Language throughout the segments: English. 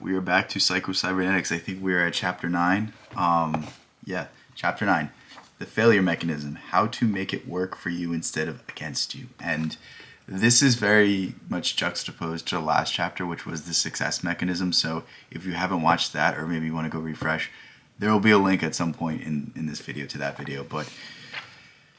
we are back to Cybernetics. I think we are at chapter 9. Chapter 9. The failure mechanism. How to make it work for you instead of against you. And this is very much juxtaposed to the last chapter, which was the success mechanism. So if you haven't watched that, or maybe you want to go refresh, there will be a link at some point in this video to that video. But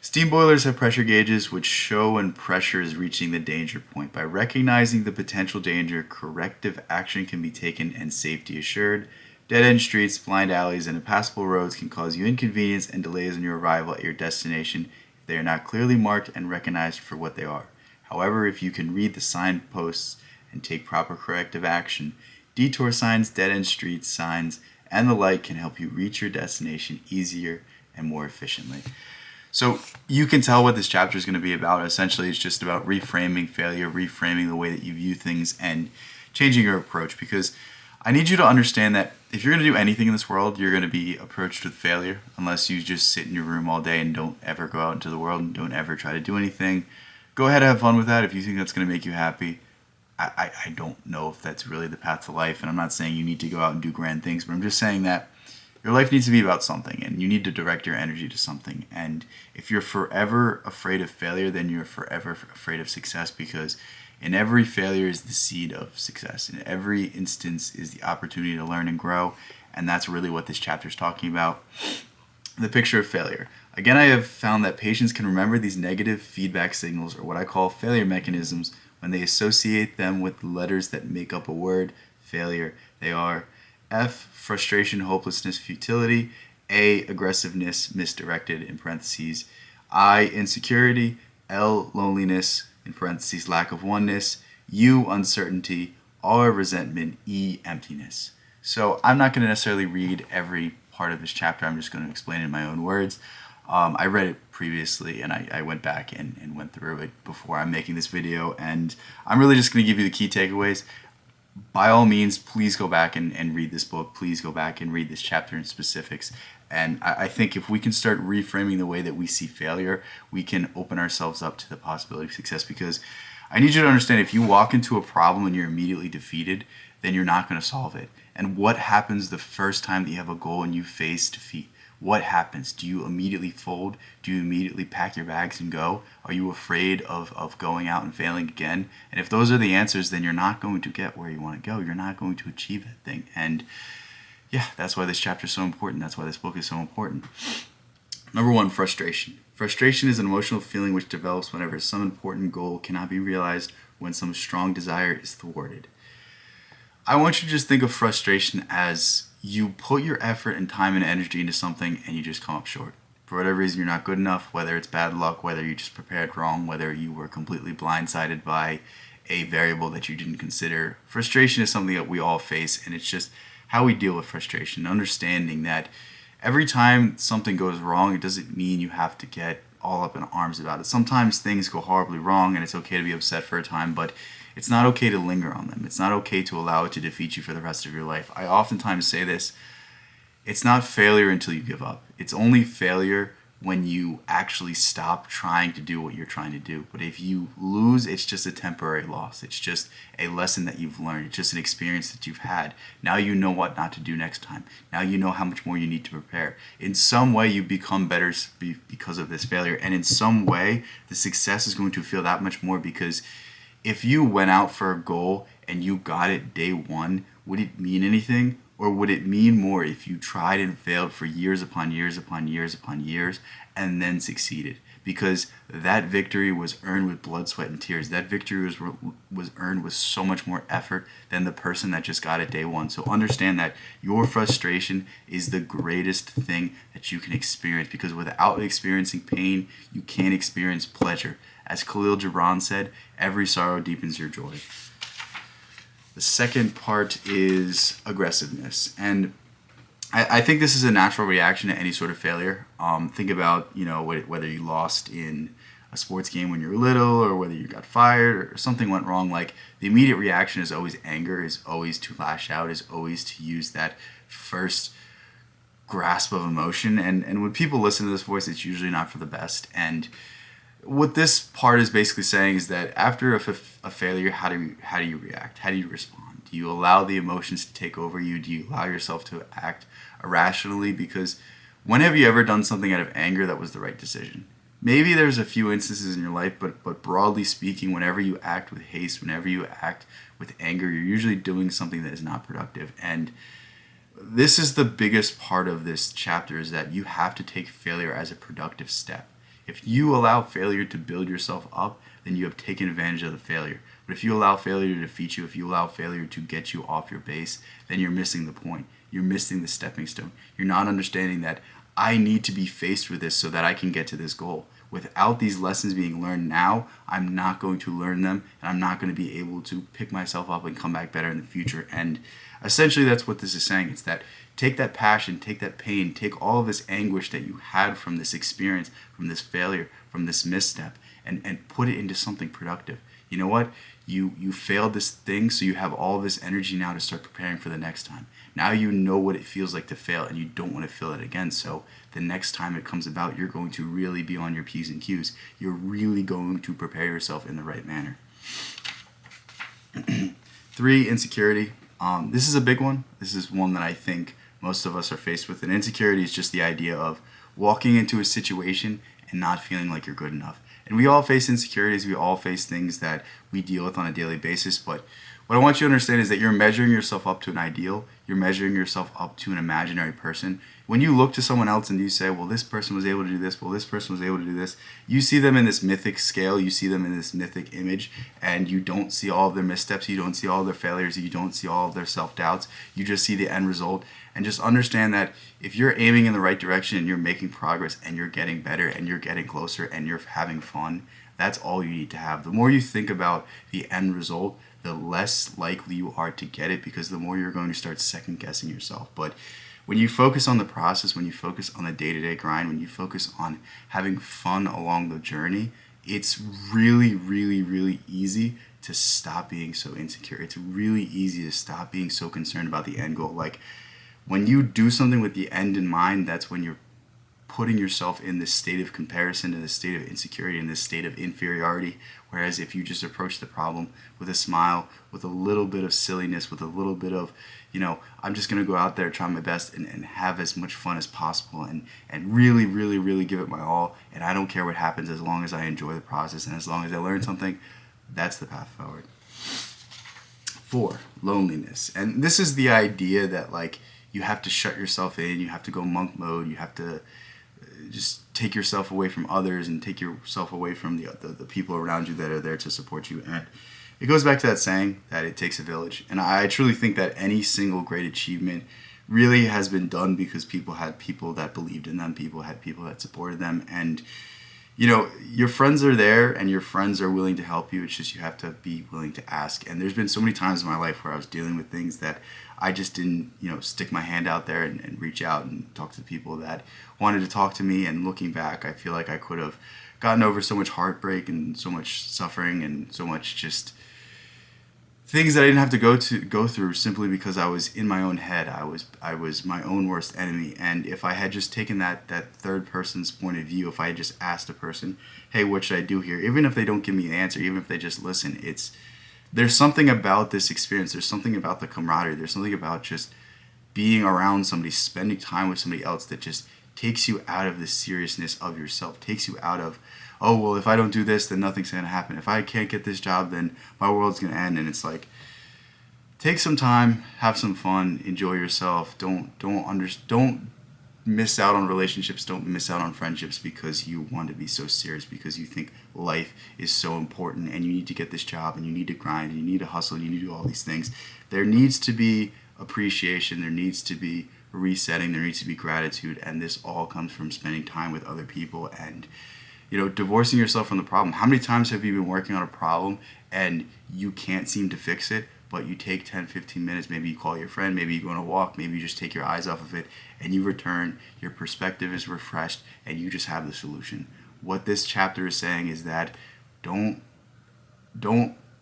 steam boilers have pressure gauges which show when pressure is reaching the danger point. By recognizing the potential danger, corrective action can be taken and safety assured. Dead-end streets, blind alleys, and impassable roads can cause you inconvenience and delays in your arrival at your destination if they are not clearly marked and recognized for what they are. However, if you can read the signposts and take proper corrective action, detour signs, dead-end street signs, and the like can help you reach your destination easier and more efficiently. So you can tell what this chapter is going to be about. Essentially, it's just about reframing failure, reframing the way that you view things, and changing your approach. Because I need you to understand that if you're going to do anything in this world, you're going to be approached with failure unless you just sit in your room all day and don't ever go out into the world and don't ever try to do anything. Go ahead and have fun with that if you think that's going to make you happy. I don't know if that's really the path to life, and I'm not saying you need to go out and do grand things, but I'm just saying that your life needs to be about something, and you need to direct your energy to something. And if you're forever afraid of failure, then you're forever afraid of success, because in every failure is the seed of success. In every instance is the opportunity to learn and grow, and that's really what this chapter is talking about. The picture of failure. Again, I have found that patients can remember these negative feedback signals, or what I call failure mechanisms, when they associate them with the letters that make up a word, failure. They are F, frustration, hopelessness, futility; A, aggressiveness, misdirected, in parentheses; I, insecurity; L, loneliness, in parentheses, lack of oneness; U, uncertainty; R, resentment; E, emptiness. So I'm not going to necessarily read every part of this chapter. I'm just going to explain it in my own words. I read it previously, and I went back and went through it before I'm making this video, and I'm really just going to give you the key takeaways. By all means, please go back and read this book. Please go back and read this chapter in specifics. And I think if we can start reframing the way that we see failure, we can open ourselves up to the possibility of success. Because I need you to understand, if you walk into a problem and you're immediately defeated, then you're not going to solve it. And what happens the first time that you have a goal and you face defeat? What happens? Do you immediately fold? Do you immediately pack your bags and go? Are you afraid of going out and failing again? And if those are the answers, then you're not going to get where you want to go. You're not going to achieve that thing. And yeah, that's why this chapter is so important. That's why this book is so important. Number 1, frustration. Frustration is an emotional feeling which develops whenever some important goal cannot be realized, when some strong desire is thwarted. I want you to just think of frustration as you put your effort and time and energy into something and you just come up short. For whatever reason, you're not good enough, whether it's bad luck, whether you just prepared wrong, whether you were completely blindsided by a variable that you didn't consider. Frustration is something that we all face, and it's just how we deal with frustration. Understanding that every time something goes wrong, it doesn't mean you have to get all up in arms about it. Sometimes things go horribly wrong, and it's okay to be upset for a time, but it's not okay to linger on them. It's not okay to allow it to defeat you for the rest of your life. I oftentimes say this: it's not failure until you give up. It's only failure when you actually stop trying to do what you're trying to do. But if you lose, it's just a temporary loss. It's just a lesson that you've learned. It's just an experience that you've had. Now you know what not to do next time. Now you know how much more you need to prepare. In some way, you become better because of this failure. And in some way, the success is going to feel that much more, because if you went out for a goal and you got it day one, would it mean anything? Or would it mean more if you tried and failed for years upon years upon years upon years and then succeeded? Because that victory was earned with blood, sweat, and tears. That victory was earned with so much more effort than the person that just got it day one. So understand that your frustration is the greatest thing that you can experience, because without experiencing pain, you can't experience pleasure. As Khalil Gibran said, every sorrow deepens your joy. The second part is aggressiveness. And I think this is a natural reaction to any sort of failure. Think about, whether you lost in a sports game when you were little, or whether you got fired or something went wrong. Like, the immediate reaction is always anger, is always to lash out, is always to use that first grasp of emotion. And when people listen to this voice, it's usually not for the best. And what this part is basically saying is that after a failure, how do you react? How do you respond? Do you allow the emotions to take over you? Do you allow yourself to act irrationally? Because when have you ever done something out of anger that was the right decision? Maybe there's a few instances in your life, but broadly speaking, whenever you act with haste, whenever you act with anger, you're usually doing something that is not productive. And this is the biggest part of this chapter, is that you have to take failure as a productive step. If you allow failure to build yourself up, then you have taken advantage of the failure. But if you allow failure to defeat you, if you allow failure to get you off your base, then you're missing the point. You're missing the stepping stone. You're not understanding that I need to be faced with this so that I can get to this goal. Without these lessons being learned now, I'm not going to learn them, and I'm not going to be able to pick myself up and come back better in the future. And essentially that's what this is saying. It's that take that passion, take that pain, take all of this anguish that you had from this experience, from this failure, from this misstep, and put it into something productive. You know what? You failed this thing, so you have all this energy now to start preparing for the next time. Now you know what it feels like to fail, and you don't want to feel it again. So the next time it comes about, you're going to really be on your P's and Q's. You're really going to prepare yourself in the right manner. 3, insecurity. This is a big one. This is one that I think most of us are faced with. And insecurity is just the idea of walking into a situation and not feeling like you're good enough. And we all face insecurities. We all face things that we deal with on a daily basis. But what I want you to understand is that you're measuring yourself up to an ideal. You're measuring yourself up to an imaginary person. When you look to someone else and you say, well, this person was able to do this, well, this person was able to do this, you see them in this mythic scale, you see them in this mythic image, and you don't see all of their missteps, you don't see all of their failures, you don't see all of their self-doubts, you just see the end result. And just understand that if you're aiming in the right direction and you're making progress and you're getting better and you're getting closer and you're having fun, that's all you need to have. The more you think about the end result, the less likely you are to get it, because the more you're going to start second guessing yourself. But when you focus on the process, when you focus on the day-to-day grind, when you focus on having fun along the journey, it's really, really, really easy to stop being so insecure. It's really easy to stop being so concerned about the end goal. Like, when you do something with the end in mind, that's when you're putting yourself in this state of comparison, in this state of insecurity, in this state of inferiority. Whereas if you just approach the problem with a smile, with a little bit of silliness, with a little bit of, I'm just going to go out there, try my best, and have as much fun as possible, and really, really, really give it my all. And I don't care what happens as long as I enjoy the process and as long as I learn something. That's the path forward. 4, loneliness. And this is the idea that, like, you have to shut yourself in, you have to go monk mode, you have to just take yourself away from others and take yourself away from the people around you that are there to support you. And it goes back to that saying that it takes a village. And I truly think that any single great achievement really has been done because people had people that believed in them, people had people that supported them. And your friends are there and your friends are willing to help you. It's just you have to be willing to ask. And there's been so many times in my life where I was dealing with things that I just didn't, stick my hand out there and reach out and talk to people that wanted to talk to me. And looking back, I feel like I could have gotten over so much heartbreak and so much suffering and so much just things that I didn't have to go through simply because I was in my own head. I was my own worst enemy. And if I had just taken that third person's point of view, if I had just asked a person, hey, what should I do here? Even if they don't give me an answer, even if they just listen, there's something about this experience. There's something about the camaraderie. There's something about just being around somebody, spending time with somebody else that just takes you out of the seriousness of yourself, takes you out of, oh, well, if I don't do this, then nothing's going to happen. If I can't get this job, then my world's going to end. And it's like, take some time, have some fun, enjoy yourself. Don't miss out on relationships. Don't miss out on friendships because you want to be so serious, because you think life is so important and you need to get this job and you need to grind and you need to hustle and you need to do all these things. There needs to be appreciation. There needs to be resetting. There needs to be gratitude. And this all comes from spending time with other people and divorcing yourself from the problem. How many times have you been working on a problem and you can't seem to fix it, but you take 10, 15 minutes, maybe you call your friend, maybe you go on a walk, maybe you just take your eyes off of it and you return, your perspective is refreshed and you just have the solution. What this chapter is saying is that don't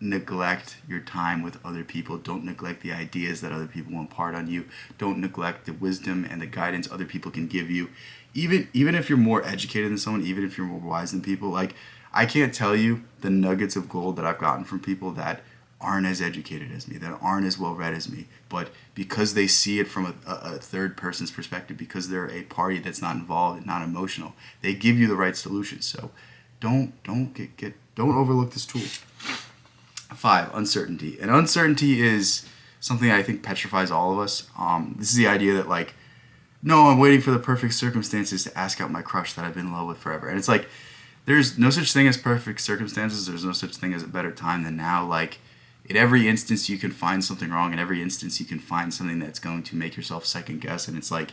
neglect your time with other people. Don't neglect the ideas that other people will impart on you. Don't neglect the wisdom and the guidance other people can give you. Even if you're more educated than someone, even if you're more wise than people, like, I can't tell you the nuggets of gold that I've gotten from people that aren't as educated as me, that aren't as well read as me, but because they see it from a third person's perspective, because they're a party that's not involved and not emotional, they give you the right solution. So don't overlook this tool. 5, uncertainty. And uncertainty is something I think petrifies all of us. This is the idea that, like, no, I'm waiting for the perfect circumstances to ask out my crush that I've been in love with forever. And it's like, there's no such thing as perfect circumstances. There's no such thing as a better time than now. Like, in every instance, you can find something wrong. In every instance, you can find something that's going to make yourself second guess. And it's like,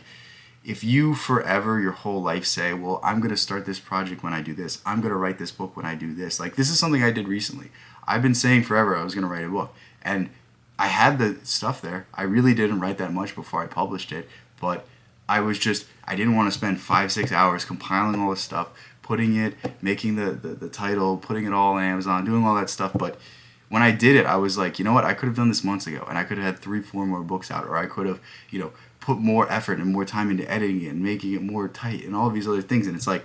if you forever, your whole life, say, well, I'm going to start this project when I do this. I'm going to write this book when I do this. Like, this is something I did recently. I've been saying forever I was going to write a book. And I had the stuff there. I really didn't write that much before I published it. But I didn't want to spend 5-6 hours compiling all this stuff, putting it, making the title, putting it all on Amazon, doing all that stuff. But when I did it, I was like, you know what? I could have done this months ago, and I could have had 3-4 more books out, or I could have, put more effort and more time into editing it and making it more tight and all of these other things. And it's like,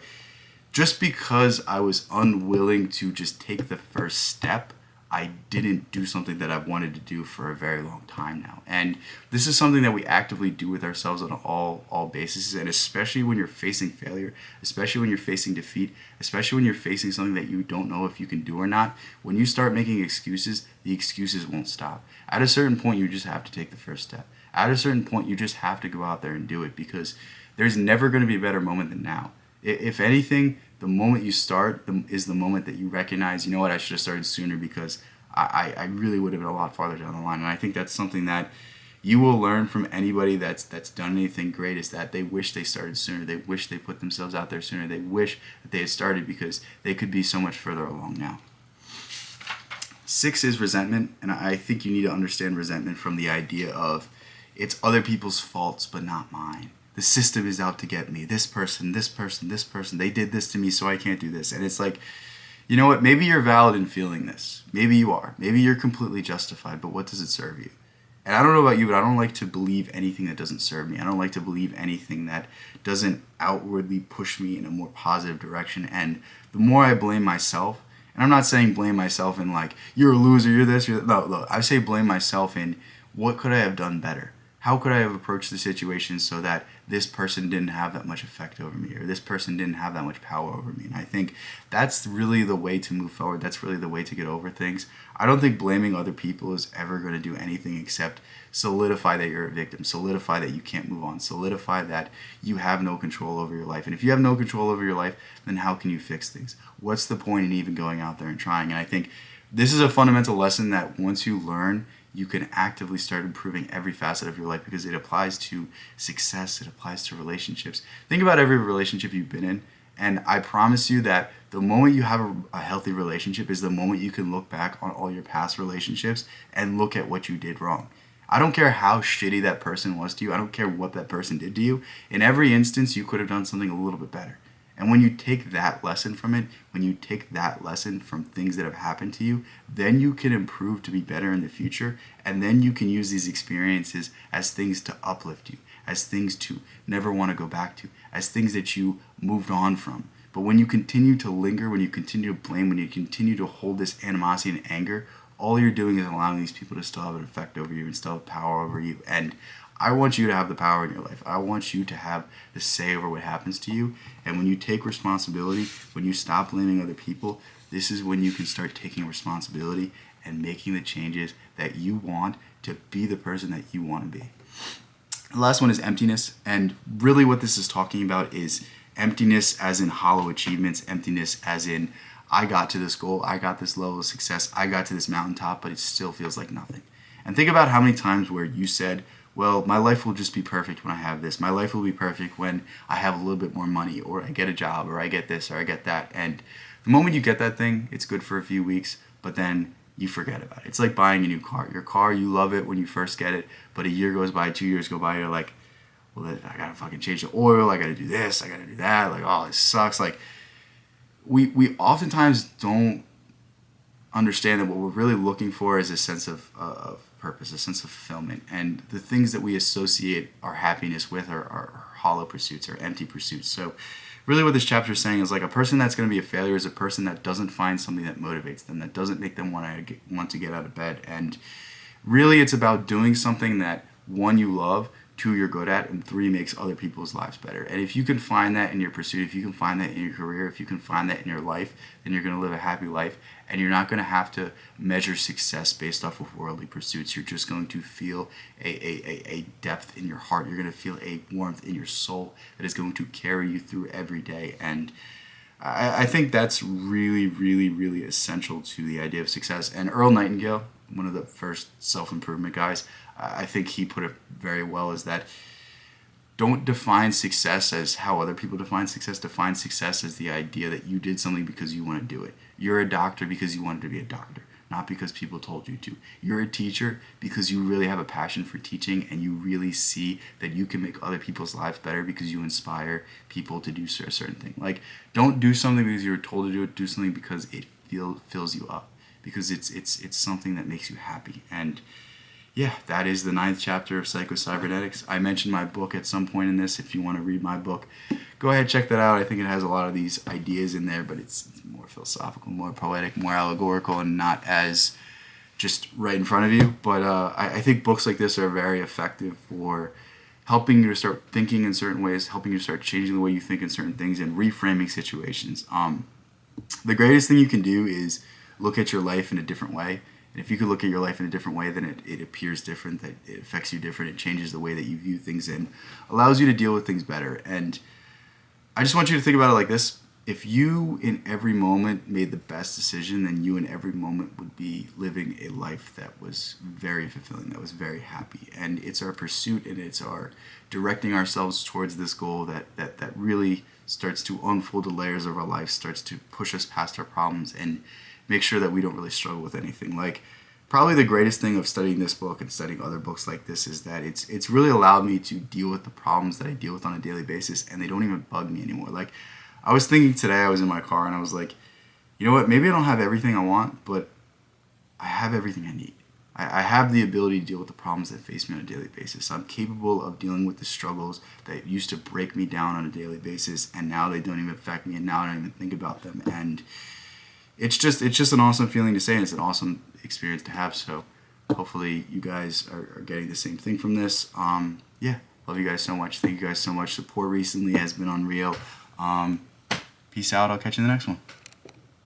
just because I was unwilling to just take the first step, I didn't do something that I've wanted to do for a very long time now. And this is something that we actively do with ourselves on all bases, and especially when you're facing failure, especially when you're facing defeat, especially when you're facing something that you don't know if you can do or not. When you start making excuses, the excuses won't stop. At a certain point, you just have to take the first step. At a certain point, you just have to go out there and do it, because there's never going to be a better moment than now. If anything, the moment you start is the moment that you recognize, you know what, I should have started sooner, because I really would have been a lot farther down the line. And I think that's something that you will learn from anybody that's done anything great, is that they wish they started sooner. They wish they put themselves out there sooner. They wish that they had started, because they could be so much further along now. 6 is resentment. And I think you need to understand resentment from the idea of, it's other people's faults but not mine. The system is out to get me. This person, they did this to me, so I can't do this. And it's like, you know what? Maybe you're valid in feeling this. Maybe you are. Maybe you're completely justified, but what does it serve you? And I don't know about you, but I don't like to believe anything that doesn't serve me. I don't like to believe anything that doesn't outwardly push me in a more positive direction. And the more I blame myself, and I'm not saying blame myself in like, you're a loser, you're this, you're that. No, I say blame myself in, what could I have done better? How could I have approached the situation so that this person didn't have that much effect over me, or this person didn't have that much power over me? And I think that's really the way to move forward. That's really the way to get over things. I don't think blaming other people is ever going to do anything except solidify that you're a victim, solidify that you can't move on, solidify that you have no control over your life. And if you have no control over your life, then how can you fix things? What's the point in even going out there and trying? And I think this is a fundamental lesson that once you learn, you can actively start improving every facet of your life, because it applies to success, it applies to relationships. Think about every relationship you've been in, and I promise you that the moment you have a healthy relationship is the moment you can look back on all your past relationships and look at what you did wrong. I don't care how shitty that person was to you. I don't care what that person did to you. In every instance, you could have done something a little bit better. And when you take that lesson from it, when you take that lesson from things that have happened to you, then you can improve to be better in the future. And then you can use these experiences as things to uplift you, as things to never want to go back to, as things that you moved on from. But when you continue to linger, when you continue to blame, when you continue to hold this animosity and anger, all you're doing is allowing these people to still have an effect over you and still have power over you. And I want you to have the power in your life. I want you to have the say over what happens to you. And when you take responsibility, when you stop blaming other people, this is when you can start taking responsibility and making the changes that you want to be the person that you want to be. The last one is emptiness. And really what this is talking about is emptiness as in hollow achievements, emptiness as in, I got to this goal, I got this level of success, I got to this mountaintop, but it still feels like nothing. And think about how many times where you said, well, my life will just be perfect when I have this. My life will be perfect when I have a little bit more money, or I get a job, or I get this, or I get that. And the moment you get that thing, it's good for a few weeks, but then you forget about it. It's like buying a new car. Your car, you love it when you first get it, but a year goes by, 2 years go by, you're like, well, I gotta fucking change the oil, I gotta do this, I gotta do that, like, oh, this sucks. Like, we oftentimes don't understand that what we're really looking for is a sense of purpose, a sense of fulfillment. And the things that we associate our happiness with are hollow pursuits, or empty pursuits. So really what this chapter is saying is like a person that's going to be a failure is a person that doesn't find something that motivates them, that doesn't make them want to get out of bed. And really it's about doing something that, one, you love, two, you're good at, and three, makes other people's lives better. And if you can find that in your pursuit, if you can find that in your career, if you can find that in your life, then you're going to live a happy life, and you're not going to have to measure success based off of worldly pursuits. You're just going to feel a depth in your heart. You're going to feel a warmth in your soul that is going to carry you through every day. And I think that's really, really, really essential to the idea of success. And Earl Nightingale, one of the first self-improvement guys, I think he put it very well, is that don't define success as how other people define success. Define success as the idea that you did something because you want to do it. You're a doctor because you wanted to be a doctor, not because people told you to. You're a teacher because you really have a passion for teaching and you really see that you can make other people's lives better because you inspire people to do a certain thing. Like, don't do something because you were told to do it. Do something because it fills you up, because it's something that makes you happy. And yeah, that is the 9th chapter of Cybernetics. I mentioned my book at some point in this. If you want to read my book, go ahead, check that out. I think it has a lot of these ideas in there, but it's more philosophical, more poetic, more allegorical, and not as just right in front of you. But I think books like this are very effective for helping you to start thinking in certain ways, helping you to start changing the way you think in certain things, and reframing situations. The greatest thing you can do is look at your life in a different way. And if you could look at your life in a different way, then it appears different, that it affects you different, it changes the way that you view things and allows you to deal with things better. And I just want you to think about it like this. If you in every moment made the best decision, then you in every moment would be living a life that was very fulfilling, that was very happy. And it's our pursuit and it's our directing ourselves towards this goal that really starts to unfold the layers of our life, starts to push us past our problems and make sure that we don't really struggle with anything. Like, probably the greatest thing of studying this book and studying other books like this is that it's really allowed me to deal with the problems that I deal with on a daily basis, and they don't even bug me anymore. Like, I was thinking today, I was in my car and I was like, you know what, maybe I don't have everything I want, but I have everything I need. I have the ability to deal with the problems that face me on a daily basis. I'm capable of dealing with the struggles that used to break me down on a daily basis, and now they don't even affect me, and now I don't even think about them. And it's just an awesome feeling to say, and it's an awesome experience to have. So hopefully you guys are getting the same thing from this. Yeah, love you guys so much. Thank you guys so much. Support recently has been unreal. Peace out. I'll catch you in the next one.